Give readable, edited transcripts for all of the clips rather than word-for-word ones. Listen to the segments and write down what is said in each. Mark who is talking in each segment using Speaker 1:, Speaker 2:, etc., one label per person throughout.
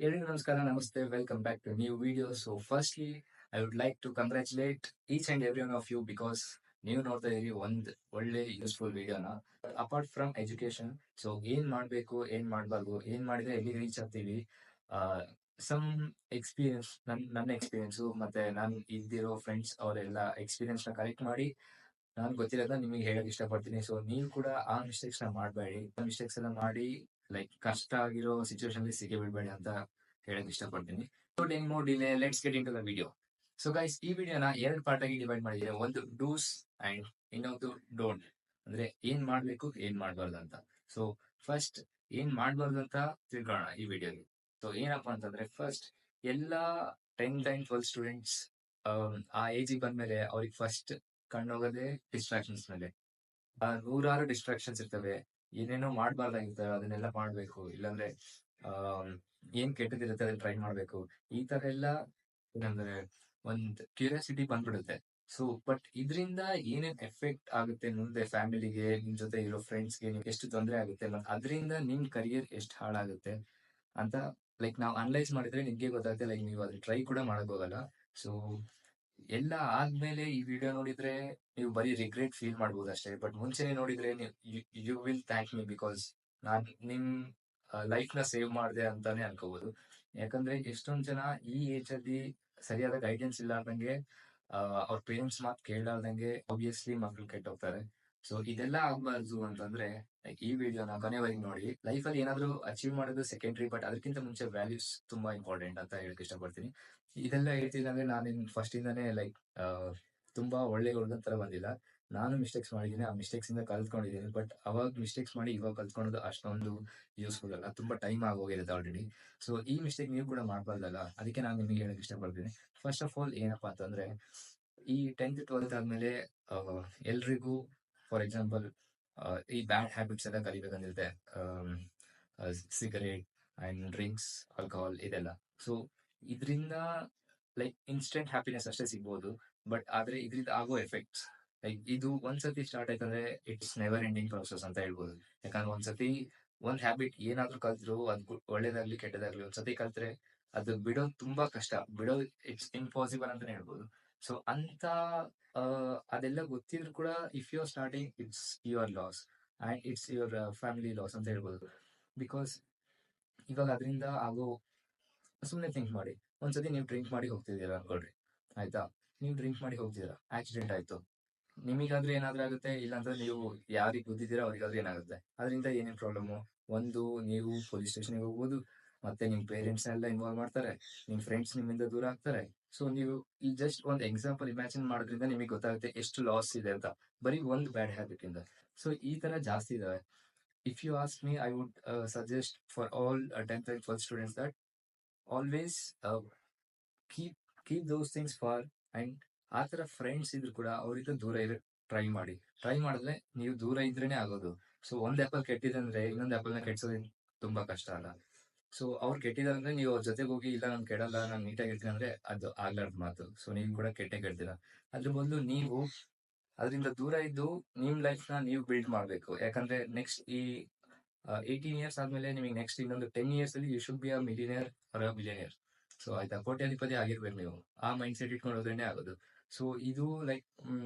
Speaker 1: Everyone, Namaskara, Namaste, welcome back to a new video. So, firstly, I would like to congratulate each and every one of you because ನೀವು ನೋಡ್ತಾ ಇರಿ ಒಂದು ಒಳ್ಳೆ useful ವಿಡಿಯೋನ. Apart from education, so ಏನ್ ಮಾಡ್ಬೇಕು, ಏನ್ ಮಾಡ್ಬಾರ್ದು, ಏನ್ ಮಾಡಿದ್ರೆ ಎಲ್ಲಿ ರೀಚ್ ಆಗ್ತೀವಿ, ಸಮ್ ಎಕ್ಸ್ಪೀರಿಯನ್ಸ್, ನನ್ನ ಎಕ್ಸ್ಪೀರಿಯನ್ಸು ಮತ್ತೆ ನಾನು ಇದ್ದಿರೋ ಫ್ರೆಂಡ್ಸ್ ಅವರೆಲ್ಲ ಎಕ್ಸ್ಪೀರಿಯನ್ಸ್ ನ ಕಲೆಕ್ಟ್ ಮಾಡಿ ನಾನು ಗೊತ್ತಿರೋದನ್ನ ನಿಮಗೆ ಹೇಳಕ್ ಇಷ್ಟಪಡ್ತೀನಿ. ಸೊ ನೀವು ಕೂಡ ಆ ಮಿಸ್ಟೇಕ್ಸ್ ನ ಮಾಡಬೇಡಿ. ಮಿಸ್ಟೇಕ್ಸ್ ಎಲ್ಲ ಮಾಡಿ ಲೈಕ್ ಕಷ್ಟ ಆಗಿರೋ ಸಿಚುವೇಶನ್ ಅಲ್ಲಿ ಸಿಗಿ ಬಿಡಬೇಡಿ ಅಂತ ಹೇಳಕ್ ಇಷ್ಟಪಡ್ತೀನಿ. Ten more delay, let's get into the video. So guys, ಈ ವಿಡಿಯೋನ ಎರಡು ಪಾರ್ಟ್ ಆಗಿ ಡಿವೈಡ್ ಮಾಡಿದ್ದೀನಿ. ಒಂದು ಡೂಸ್ ಅಂಡ್ ಇನ್ನೊಂದು ಡೋಂಟ್, ಅಂದ್ರೆ ಏನ್ ಮಾಡ್ಬೇಕು ಏನ್ ಮಾಡ್ಬಾರ್ದು ಅಂತ. ಸೊ ಫಸ್ಟ್ ಏನ್ ಮಾಡ್ಬಾರ್ದು ಅಂತ ತಿಳ್ಕೊಳ್ಳೋಣ ಈ ವಿಡಿಯೋಲಿ. ಸೊ ಏನಪ್ಪಾ ಅಂತಂದ್ರೆ, ಫಸ್ಟ್ ಎಲ್ಲಾ 10th and 12th ಸ್ಟೂಡೆಂಟ್ಸ್ ಆ ಏಜಿಗೆ ಬಂದ್ಮೇಲೆ ಅವ್ರಿಗೆ ಫಸ್ಟ್ ಕಣ್ಣೋಗೋದೇ ಡಿಸ್ಟ್ರಾಕ್ಷನ್ಸ್ ಮೇಲೆ. ನೂರಾರು ಡಿಸ್ಟ್ರಾಕ್ಷನ್ಸ್ ಇರ್ತವೆ, ಏನೇನೋ ಮಾಡ್ಬಾರ್ದಾಗಿರ್ತವೆ, ಅದನ್ನೆಲ್ಲ ಮಾಡ್ಬೇಕು. ಇಲ್ಲಾಂದ್ರೆ ಏನ್ ಕೆಟ್ಟದಿರುತ್ತೆ ಅದನ್ನ ಟ್ರೈ ಮಾಡ್ಬೇಕು. ಈ ತರ ಎಲ್ಲ ಏನಂದ್ರೆ ಒಂದ್ ಕ್ಯೂರಿಯಾಸಿಟಿ ಬಂದ್ಬಿಡುತ್ತೆ. ಸೊ ಬಟ್ ಇದರಿಂದ ಏನೇನ್ ಎಫೆಕ್ಟ್ ಆಗುತ್ತೆ ಮುಂದೆ ಫ್ಯಾಮಿಲಿಗೆ, ನಿಮ್ ಜೊತೆ ಇರೋ ಫ್ರೆಂಡ್ಸ್ಗೆ ಎಷ್ಟು ತೊಂದರೆ ಆಗುತ್ತೆ, ಅದರಿಂದ ನಿಮ್ ಕರಿಯರ್ ಎಷ್ಟು ಹಾಳಾಗುತ್ತೆ ಅಂತ ಲೈಕ್ ನಾವು ಅನಲೈಸ್ ಮಾಡಿದ್ರೆ ನಿಮ್ಗೆ ಗೊತ್ತಾಗುತ್ತೆ. ಲೈಕ್ ನೀವು ಅದನ್ನ ಟ್ರೈ ಕೂಡ ಮಾಡಕ್ ಹೋಗಲ್ಲ. ಸೊ ಎಲ್ಲ ಆದ್ಮೇಲೆ ಈ ವಿಡಿಯೋ ನೋಡಿದ್ರೆ ನೀವು ಬರೀ ರಿಗ್ರೆಟ್ ಫೀಲ್ ಮಾಡ್ಬೋದು ಅಷ್ಟೇ. ಬಟ್ ಮುಂಚೆನೆ ನೋಡಿದ್ರೆ you will thank me because ನಾನ್ ನಿಮ್ ಲೈಫ್ ನ ಸೇವ್ ಮಾಡಿದೆ ಅಂತಾನೆ ಅನ್ಕೋಬಹುದು. ಯಾಕಂದ್ರೆ ಎಷ್ಟೊಂದ್ ಜನ ಈ ಏಜ್ ಅಲ್ಲಿ ಸರಿಯಾದ ಗೈಡೆನ್ಸ್ ಇಲ್ಲಾರ್ದಂಗೆ, ಅವ್ರ ಪೇರೆಂಟ್ಸ್ ಮಾತು ಕೇಳಲಾರ್ದಂಗೆ ಆಬ್ವಿಯಸ್ಲಿ ಮಕ್ಳು ಕೆಟ್ಟೋಗ್ತಾರೆ. ಸೊ ಇದೆಲ್ಲ ಆಗ್ಬಾರ್ದು ಅಂತಂದ್ರೆ ಈ ವಿಡಿಯೋನ ಕೊನೆವರೆಗೆ ನೋಡಿ. ಲೈಫ್ ಅಲ್ಲಿ ಏನಾದ್ರು ಅಚೀವ್ ಮಾಡೋದು ಸೆಕೆಂಡ್ರಿ, ಬಟ್ ಅದಕ್ಕಿಂತ ಮುಂಚೆ ವ್ಯಾಲ್ಯೂಸ್ ತುಂಬಾ ಇಂಪಾರ್ಟೆಂಟ್ ಅಂತ ಹೇಳಕ್ ಇಷ್ಟಪಡ್ತೀನಿ. ಇದೆಲ್ಲ ಹೇಳ್ತಿದ್ದಂಗೆ ನಾನಿನ್ ಫಸ್ಟ್ ಇಂದಾನೆ ಲೈಕ್ ತುಂಬಾ ಒಳ್ಳೆ ಹುಡುಗನ್ ತರ ಬಂದಿಲ್ಲ. ನಾನು ಮಿಸ್ಟೇಕ್ಸ್ ಮಾಡಿದ್ದೀನಿ, ಆ ಮಿಸ್ಟೇಕ್ಸ್ ಇಂದ ಕಲ್ತ್ಕೊಂಡಿದ್ದೀನಿ. ಬಟ್ ಅವಾಗ ಮಿಸ್ಟೇಕ್ಸ್ ಮಾಡಿ ಇವಾಗ ಕಲ್ತ್ಕೊಳ್ಳೋದು ಅಷ್ಟೊಂದು ಯೂಸ್ಫುಲ್ ಅಲ್ಲ, ತುಂಬಾ ಟೈಮ್ ಆಗೋಗಿರುತ್ತೆ ಆಲ್ರೆಡಿ. ಸೊ ಈ ಮಿಸ್ಟೇಕ್ ನೀವು ಕೂಡ ಮಾಡ್ಬಾರ್ದಲ್ಲ, ಅದಕ್ಕೆ ನಾನು ನಿಮಗೆ ಹೇಳಕ್ ಇಷ್ಟಪಡ್ತೀನಿ. ಫಸ್ಟ್ ಆಫ್ ಆಲ್ ಏನಪ್ಪಾ ಅಂತಂದ್ರೆ, ಈ 10th 12th ಆದ್ಮೇಲೆ ಎಲ್ರಿಗೂ ಫಾರ್ ಎಕ್ಸಾಂಪಲ್ ಈ ಬ್ಯಾಡ್ ಹ್ಯಾಬಿಟ್ಸ್ ಎಲ್ಲ ಕಲಿಬೇಕಂದಿರುತ್ತೆ. ಸಿಗರೇಟ್ ಅಂಡ್ ಡ್ರಿಂಕ್ಸ್, ಆಲ್ಕೋಹಾಲ್ ಇದೆಲ್ಲ. ಸೊ ಇದರಿಂದ ಲೈಕ್ ಇನ್ಸ್ಟೆಂಟ್ ಹ್ಯಾಪಿನೆಸ್ ಅಷ್ಟೇ ಸಿಗ್ಬೋದು, ಬಟ್ ಆದ್ರೆ ಇದರಿಂದ ಆಗೋ ಎಫೆಕ್ಟ್ಸ್ ಲೈಕ್ ಇದು ಒಂದ್ಸತಿ ಸ್ಟಾರ್ಟ್ ಆಯ್ತಂದ್ರೆ ಇಟ್ಸ್ ನೆವರ್ ಎಂಡಿಂಗ್ ಪ್ರೊಸೆಸ್ ಅಂತ ಹೇಳ್ಬೋದು. ಯಾಕಂದ್ರೆ ಒಂದ್ಸತಿ ಒಂದ್ ಹ್ಯಾಬಿಟ್ ಏನಾದ್ರೂ ಕಲ್ತ್ರು ಅದು ಒಳ್ಳೇದಾಗ್ಲಿ ಕೆಟ್ಟದಾಗ್ಲಿ ಒಂದ್ಸತಿ ಕಲ್ತ್ರೆ ಅದು ಬಿಡೋದು ತುಂಬಾ ಕಷ್ಟ, ಬಿಡೋದು ಇಟ್ಸ್ ಇಂಪಾಸಿಬಲ್ ಅಂತಾನೆ ಹೇಳ್ಬೋದು. ಸೊ ಅಂತ ಅದೆಲ್ಲ ಗೊತ್ತಿದ್ರು ಕೂಡ if you are starting, it's your loss and it's your family loss ಅಂತ ಹೇಳ್ಬೋದು. ಬಿಕಾಸ್ ಇವಾಗ ಅದರಿಂದ ಆಗೋ, ಸುಮ್ಮನೆ ಥಿಂಕ್ ಮಾಡಿ, ಒಂದ್ಸತಿ ನೀವು ಡ್ರಿಂಕ್ ಮಾಡಿ ಹೋಗ್ತಿದ್ದೀರಾ ಅನ್ಕೊಳ್ರಿ, ಆಯ್ತಾ? ನೀವು ಡ್ರಿಂಕ್ ಮಾಡಿ ಹೋಗ್ತಿದ್ದೀರಾ, ಆಕ್ಸಿಡೆಂಟ್ ಆಯ್ತು, ನಿಮಗಾದ್ರೆ ಏನಾದ್ರೂ ಆಗುತ್ತೆ, ಇಲ್ಲಾಂದ್ರೆ ನೀವು ಯಾರಿಗೆ ಗುದ್ದಿದ್ದೀರಾ ಅವ್ರಿಗಾದ್ರೂ ಏನಾಗುತ್ತೆ. ಅದರಿಂದ ಏನೇನ್ ಪ್ರಾಬ್ಲಮ್, ಒಂದು ನೀವು ಪೊಲೀಸ್ ಸ್ಟೇಷನ್ಗೆ ಹೋಗ್ಬೋದು, ಮತ್ತೆ ನಿಮ್ ಪೇರೆಂಟ್ಸ್ ಎಲ್ಲ ಇನ್ವಾಲ್ವ್ ಮಾಡ್ತಾರೆ, ನಿಮ್ ಫ್ರೆಂಡ್ಸ್ ನಿಮ್ಮಿಂದ ದೂರ ಆಗ್ತಾರೆ. ಸೊ ನೀವು ಈ ಜಸ್ಟ್ ಒಂದು ಎಕ್ಸಾಂಪಲ್ ಇಮ್ಯಾಜಿನ್ ಮಾಡೋದ್ರಿಂದ ನಿಮಗೆ ಗೊತ್ತಾಗುತ್ತೆ ಎಷ್ಟು ಲಾಸ್ ಇದೆ ಅಂತ, ಬರೀ ಒಂದು ಬ್ಯಾಡ್ ಹ್ಯಾಬಿಟ್ ಇಂದ. ಸೊ ಈ ತರ ಜಾಸ್ತಿ ಇದಾವೆ. If you ask me, I would suggest for all 10th and 12th students that always keep keep those things for. And ಆ ತರ ಫ್ರೆಂಡ್ಸ್ ಇದ್ರು ಕೂಡ ಅವರಿಂದ ದೂರ ಇರೋ ಟ್ರೈ ಮಾಡಿ. ಟ್ರೈ ಮಾಡಿದ್ರೆ ನೀವು ದೂರ ಇದ್ರೇನೆ ಆಗೋದು. ಸೊ ಒಂದ್ ಆಪಲ್ ಕೆಟ್ಟಿದೆ ಅಂದ್ರೆ ಇನ್ನೊಂದ್ ಆಪಲ್ ನ ಕೆಡ್ಸೋದು ತುಂಬಾ ಕಷ್ಟ ಅಲ್ಲ. ಸೊ ಅವ್ರು ಕೆಟ್ಟಿದಾರೆ ಅಂದ್ರೆ ನೀವು ಅವ್ರ ಜೊತೆಗೆ ಹೋಗಿ, ಇಲ್ಲ ನಾನು ಕೆಡಲ್ಲ, ನಾನು ನೀಟಾಗಿ ಇರ್ತೀನಿ ಅಂದ್ರೆ ಅದು ಆಗ್ಲಾರ್ದ ಮಾತು. ಸೊ ನೀವು ಕೂಡ ಕೆಟ್ಟೆ ಕೆಡ್ತೀರಾ. ಅದ್ರ ಬದಲು ನೀವು ಅದರಿಂದ ದೂರ ಇದ್ದು ನಿಮ್ ಲೈಫ್ ನ ನೀವು ಬಿಲ್ಡ್ ಮಾಡ್ಬೇಕು. ಯಾಕಂದ್ರೆ ನೆಕ್ಸ್ಟ್ ಈ 18 ಇಯರ್ಸ್ ಆದ್ಮೇಲೆ ನಿಮಗೆ ನೆಕ್ಸ್ಟ್ ಇನ್ನೊಂದು 10 ಇಯರ್ಸ್ ಅಲ್ಲಿ you should be a millionaire or a billionaire. So ಆಯ್ತಾ, ಕೋಟ್ಯಾಧಿಪತಿ ಆಗಿರ್ಬೇಕು ನೀವು. ಆ ಮೈಂಡ್ ಸೆಟ್ ಇಟ್ಕೊಂಡು ಹೋದ್ರೇನೆ ಆಗೋದು. ಸೊ ಇದು ಲೈಕ್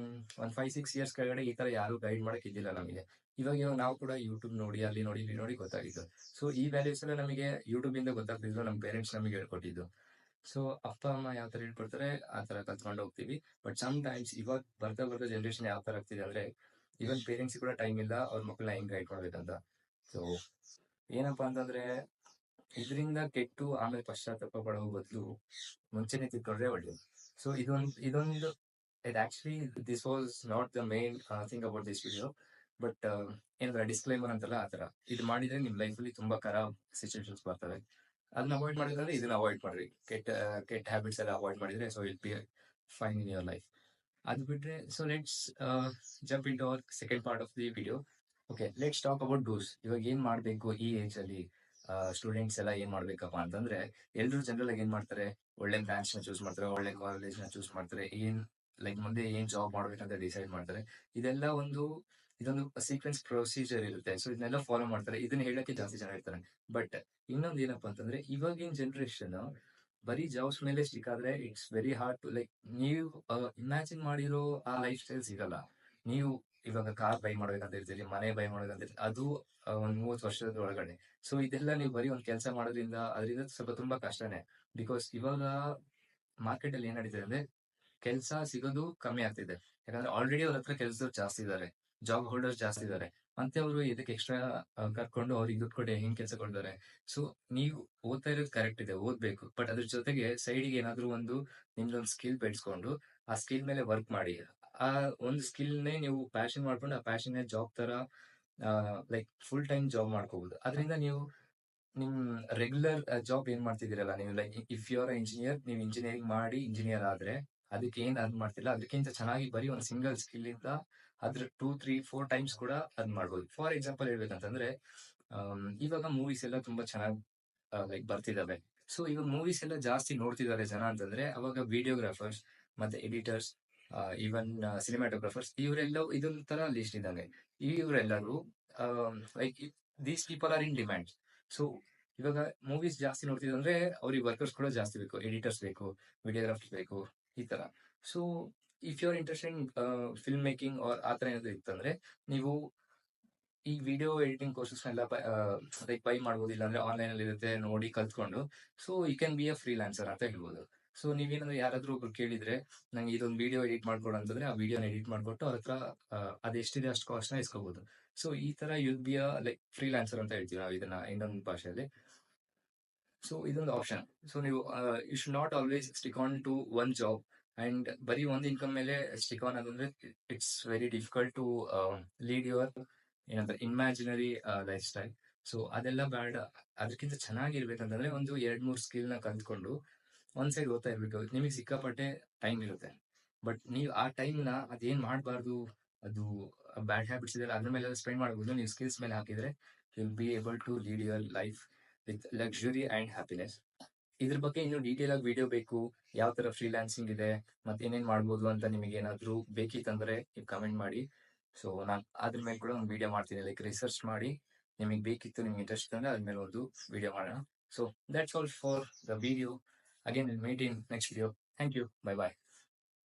Speaker 1: ಒಂದ್ 5-6 ಇಯರ್ಸ್ ಕೆಳಗಡೆ ಈ ತರ ಯಾರು ಗೈಡ್ ಮಾಡಕ್ ಇದ್ದಿಲ್ಲ ನಮಗೆ. ಇವಾಗ ನಾವು ಕೂಡ ಯೂಟ್ಯೂಬ್ ನೋಡಿ, ಅಲ್ಲಿ ನೋಡಿ, ಇಲ್ಲಿ ನೋಡಿ ಗೊತ್ತಾಗಿದ್ದು. ಸೊ ಈ ವ್ಯಾಲ್ಯೂಸ್ ಎಲ್ಲ ನಮಗೆ ಯೂಟ್ಯೂಬ್ ಇಂದ ಗೊತ್ತಾಗ್ತಿದ್ರು, ನಮ್ಮ ಪೇರೆಂಟ್ಸ್ ನಮಗೆ ಹೇಳ್ಕೊಟ್ಟಿದ್ದು. ಸೊ ಅಪ್ಪ ಅಮ್ಮ ಯಾವ ತರ ಹೇಳ್ಕೊಡ್ತಾರೆ ಆ ತರ ಕಲ್ತ್ಕೊಂಡು ಹೋಗ್ತೀವಿ. ಬಟ್ ಸಮ್ ಟೈಮ್ಸ್ ಇವಾಗ ಬರ್ತಾ ಬರ್ತಾ ಜನರೇಷನ್ ಯಾವ ತರ ಆಗ್ತಿದೆ ಅಂದ್ರೆ, ಇವನ್ ಪೇರೆಂಟ್ಸ್ ಕೂಡ ಟೈಮ್ ಇಲ್ಲ ಅವ್ರ ಮಕ್ಕಳನ್ನ ಹೆಂಗ್ ಗೈಡ್ ಮಾಡ್ಬೇಕಂತ. ಸೊ ಏನಪ್ಪಾ ಅಂತಂದ್ರೆ, ಇದರಿಂದ ಕೆಟ್ಟು ಆಮೇಲೆ ಪಶ್ಚಾತ್ತಾಪ ಪಡೋ ಬದಲು ಮುಂಚೆನೆ ತಿಳ್ಕೊಂಡ್ರೆ ಒಳ್ಳೇದು. ಸೊ ಇದೊಂದು it actually this was not the main thing about this video, but ಏನಂದ್ರೆ ಡಿಸ್ಕ್ಲೈಮರ್ ಅಂತಲ್ಲ ಆ ತರ. ಇದು ಮಾಡಿದ್ರೆ ನಿಮ್ ಲೈಫ್ ಅಲ್ಲಿ ತುಂಬಾ ಖರಾಬ್ ಸಿಚುವೇಶನ್ಸ್ ಬರ್ತವೆ. ಅದನ್ನ ಅವಾಯ್ಡ್ ಮಾಡಿದ್ರೆ ಇದನ್ನ ಅವಾಯ್ಡ್ ಮಾಡ್ರಿ. ಕೆಟ್ಟ ಹ್ಯಾಬಿಟ್ಸ್ ಎಲ್ಲ ಅವಾಯ್ಡ್ ಮಾಡಿದ್ರೆ so it be fine in your life. ಅದು ಬಿಟ್ರೆ, so let's jump into our second part of the video. Okay, let's talk about do's. ಇವಾಗ ಏನ್ ಮಾಡ್ಬೇಕು ಈ ಏಜ್ ಅಲ್ಲಿ ಸ್ಟೂಡೆಂಟ್ಸ್ ಎಲ್ಲ ಏನ್ ಮಾಡ್ಬೇಕಪ್ಪ ಅಂತಂದ್ರೆ, ಎಲ್ರು ಜನರಲ್ ಆಗಿ ಏನ್ ಮಾಡ್ತಾರೆ, ಒಳ್ಳೆ ಬ್ರಾಂಚ್ ನ ಚೂಸ್ ಮಾಡ್ತಾರೆ, ಒಳ್ಳೆ ಕಾಲೇಜ್ ನ ಚೂಸ್ ಮಾಡ್ತಾರೆ, ಏನ್ ಲೈಕ್ ಮುಂದೆ ಏನ್ ಜಾಬ್ ಮಾಡ್ಬೇಕಂತ ಡಿಸೈಡ್ ಮಾಡ್ತಾರೆ. ಇದೆಲ್ಲ ಒಂದು ಇದೊಂದು ಸೀಕ್ವೆನ್ಸ್ ಪ್ರೊಸೀಜರ್ ಇರುತ್ತೆ. ಸೊ ಇದನ್ನೆಲ್ಲ ಫಾಲೋ ಮಾಡ್ತಾರೆ. ಇದನ್ನ ಹೇಳಕ್ಕೆ ಜಾಸ್ತಿ ಜನ ಇರ್ತಾರೆ. ಬಟ್ ಇನ್ನೊಂದು ಏನಪ್ಪಾ ಅಂತಂದ್ರೆ ಇವಾಗಿನ ಜನರೇಷನ್ ಬರೀ ಜಾಬ್ಸ್ ಮೇಲೆ ಸ್ಟಿಕ್ ಆದ್ರೆ it's very hard to like ನೀವು ಇಮ್ಯಾಜಿನ್ ಮಾಡಿರೋ ಆ ಲೈಫ್ ಸ್ಟೈಲ್ ಸಿಗಲ್ಲ. ನೀವು ಇವಾಗ ಕಾರ್ ಬೈ ಮಾಡ್ಬೇಕಂತ ಇರ್ತೀರಿ, ಮನೆ ಬೈ ಮಾಡ್ಬೇಕಂತ ಇರ್ತೀರಿ, ಅದು ಒಂದ್ 30 ವರ್ಷದ ಒಳಗಡೆ. ಸೊ ಇದೆಲ್ಲ ನೀವು ಬರೀ ಒಂದ್ ಕೆಲಸ ಮಾಡೋದ್ರಿಂದ ಅದರಿಂದ ಸ್ವಲ್ಪ ತುಂಬಾ ಕಷ್ಟನೇ. ಬಿಕಾಸ್ ಇವಾಗ ಮಾರ್ಕೆಟ್ ಅಲ್ಲಿ ಏನ್ ನಡೀತಿದೆ ಅಂದ್ರೆ ಕೆಲಸ ಸಿಗೋದು ಕಮ್ಮಿ ಆಗ್ತಿದೆ. ಯಾಕಂದ್ರೆ ಆಲ್ರೆಡಿ ಅವ್ರ ಹತ್ರ ಕೆಲಸದವ್ರು ಜಾಸ್ತಿ ಇದ್ದಾರೆ, ಜಾಬ್ ಹೋಲ್ಡರ್ಸ್ ಜಾಸ್ತಿ ಇದ್ದಾರೆ. ಮತ್ತೆ ಅವರು ಇದಕ್ಕೆ ಎಕ್ಸ್ಟ್ರಾ ಕರ್ಕೊಂಡು ಅವ್ರಿಗೆ ದುಡ್ಡು ಕೊಟ್ಟು ಹೆಂಗ್ ಕೆಲಸ ಕೊಡ್ತಾರೆ. ಸೊ ನೀವು ಓದ್ತಾ ಇರೋದು ಕರೆಕ್ಟ್ ಇದೆ, ಓದ್ಬೇಕು. ಬಟ್ ಅದ್ರ ಜೊತೆಗೆ ಸೈಡ್ಗೆ ಏನಾದ್ರು ಒಂದು ನಿಮ್ದೊಂದು ಸ್ಕಿಲ್ ಬೆಳೆಸ್ಕೊಂಡು ಆ ಸ್ಕಿಲ್ ಮೇಲೆ ವರ್ಕ್ ಮಾಡಿ. ಆ ಒಂದು ಸ್ಕಿಲ್ನೇ ನೀವು ಪ್ಯಾಷನ್ ಮಾಡ್ಕೊಂಡು ಆ ಪ್ಯಾಷನ್ ಜಾಬ್ ತರ ಲೈಕ್ ಫುಲ್ ಟೈಮ್ ಜಾಬ್ ಮಾಡ್ಕೋಬಹುದು. ಅದರಿಂದ ನೀವು ನಿಮ್ ರೆಗ್ಯುಲರ್ ಜಾಬ್ ಏನ್ ಮಾಡ್ತಿದ್ದೀರಲ್ಲ ನೀವು, like if you are engineer, ನೀವು ಇಂಜಿನಿಯರಿಂಗ್ ಮಾಡಿ ಇಂಜಿನಿಯರ್ ಆದ್ರೆ ಅದಕ್ಕೆ ಏನ್ ಅರ್ನ್ ಮಾಡ್ತಿಲ್ಲ ಅದಕ್ಕಿಂತ ಚೆನ್ನಾಗಿ ಬರೀ ಒಂದು ಸಿಂಗಲ್ ಸ್ಕಿಲ್ ಇಂದ ಅದ್ರ 2, 3, 4 ಟೈಮ್ಸ್ ಕೂಡ ಅರ್ನ್ ಮಾಡ್ಬೋದು. ಫಾರ್ ಎಕ್ಸಾಂಪಲ್ ಹೇಳ್ಬೇಕಂತಂದ್ರೆ ಇವಾಗ ಮೂವೀಸ್ ಎಲ್ಲ ತುಂಬಾ ಚೆನ್ನಾಗಿ ಲೈಕ್ ಬರ್ತಿದಾವೆ. ಸೊ ಇವಾಗ ಮೂವೀಸ್ ಎಲ್ಲ ಜಾಸ್ತಿ ನೋಡ್ತಿದ್ದಾರೆ ಜನ ಅಂತಂದ್ರೆ ಅವಾಗ ವಿಡಿಯೋಗ್ರಾಫರ್ಸ್ ಮತ್ತೆ ಎಡಿಟರ್ಸ್, ಈವನ್ ಸಿನಿಮಾಟೋಗ್ರಾಫರ್ಸ್, ಇವರೆಲ್ಲ ಇದೊಂಥರ ಲಿಸ್ಟ್ ಇದ್ದಂಗೆ. ಇವರೆಲ್ಲರೂ like these people are in demand. So ಇವಾಗ ಮೂವೀಸ್ ಜಾಸ್ತಿ ನೋಡ್ತಿದ್ರು ಅಂದ್ರೆ ಅವ್ರಿಗೆ ವರ್ಕರ್ಸ್ ಕೂಡ ಜಾಸ್ತಿ ಬೇಕು, ಎಡಿಟರ್ಸ್ ಬೇಕು, ವಿಡಿಯೋಗ್ರಾಫರ್ಸ್ ಬೇಕು, ಈ ತರ. So if you are interest in film making ಆ ತರ ಏನಾದ್ರು ಇತ್ತಂದ್ರೆ ನೀವು ಈ ವಿಡಿಯೋ ಎಡಿಟಿಂಗ್ ಕೋರ್ಸಸ್ ಎಲ್ಲ ಲೈಕ್ ಬೈ ಮಾಡ್ಬೋದು, ಇಲ್ಲಾಂದ್ರೆ ಆನ್ಲೈನ್ ಅಲ್ಲಿ ಇರುತ್ತೆ, ನೋಡಿ ಕಲ್ತ್ಕೊಂಡು. So you can be a freelancer ಅಂತ ಹೇಳ್ಬೋದು. ಸೊ ನೀವೇನಂದ್ರೆ ಯಾರಾದ್ರೂ ಒಬ್ರು ಕೇಳಿದ್ರೆ ನಂಗೆ ಇದೊಂದು ವಿಡಿಯೋ ಎಡಿಟ್ ಮಾಡ್ಕೊಡು ಅಂತಂದ್ರೆ ಆ ವಿಡಿಯೋನ ಎಡಿಟ್ ಮಾಡ್ಕೊಟ್ಟು ಅವ್ರ ಹತ್ರ ಅದೆಷ್ಟಿದೆ ಅಷ್ಟು ಕಾಸ್ಟ್ ನ ಇಸ್ಕೋಬಹುದು. ಸೊ ಈ ತರ you'll be a like freelancer ಅಂತ ಹೇಳ್ತೀವಿ ನಾವು ಇದನ್ನ ಇನ್ನೊಂದು ಭಾಷೆಯಲ್ಲಿ. ಸೊ ಇದೊಂದು ಆಪ್ಷನ್. ಸೊ ನೀವು you should not always stick on to one job and ಬರೀ ಒಂದು ಇನ್ಕಮ್ ಮೇಲೆ ಸ್ಟಿಕ್ ಆನ್ ಆದಂದ್ರೆ it's very difficult to lead your ಏನಂತ ಇಮ್ಯಾಜಿನರಿ ಲೈಫ್ ಸ್ಟೈಲ್. ಸೊ ಅದೆಲ್ಲ ಬೇಡ. ಅದಕ್ಕಿಂತ ಚೆನ್ನಾಗಿರ್ಬೇಕಂತಂದ್ರೆ ಒಂದು 2-3 ಸ್ಕಿಲ್ ನ ಕಲ್ತ್ಕೊಂಡು ಒಂದ್ ಸೈಡ್ ಓದ್ತಾ ಇರ್ಬೇಕು. ನಿಮಗೆ ಸಿಕ್ಕಾಪಟ್ಟೆ ಟೈಮ್ ಇರುತ್ತೆ, ಬಟ್ ನೀವು ಆ ಟೈಮ್ ನ ಅದೇನ್ ಮಾಡಬಾರ್ದು, ಅದು ಬ್ಯಾಡ್ ಹ್ಯಾಬಿಟ್ಸ್ ಇದೆ ಅದ್ರ ಮೇಲೆ ಸ್ಪೆಂಡ್ ಮಾಡಬಹುದು. ನೀವು ಸ್ಕಿಲ್ಸ್ ಮೇಲೆ ಹಾಕಿದ್ರೆ will be able to lead your life with luxury and happiness. ಇದ್ರ ಬಗ್ಗೆ ಇನ್ನು ಡೀಟೇಲ್ ಆಗಿ ವಿಡಿಯೋ ಬೇಕು, ಯಾವ ತರ ಫ್ರೀಲಾನ್ಸಿಂಗ್ ಇದೆ ಮತ್ತೆ ಏನೇನ್ ಮಾಡ್ಬೋದು ಅಂತ ನಿಮಗೆ ಏನಾದ್ರು ಬೇಕಿತ್ತಂದ್ರೆ ನೀವು ಕಮೆಂಟ್ ಮಾಡಿ. ಸೊ ನಾನು ಅದ್ರ ಮೇಲೆ ಕೂಡ ಒಂದು ವಿಡಿಯೋ ಮಾಡ್ತೀನಿ, ಲೈಕ್ ರಿಸರ್ಚ್ ಮಾಡಿ ನಿಮಗೆ ಬೇಕಿತ್ತು, ನಿಮ್ಗೆ ಇಂಟ್ರೆಸ್ಟ್ ಅಂದ್ರೆ ಅದ್ರ ಮೇಲೆ ಒಂದು ವಿಡಿಯೋ ಮಾಡೋಣ. So that's all for the video. Again will meet in next video. Thank you. Bye bye.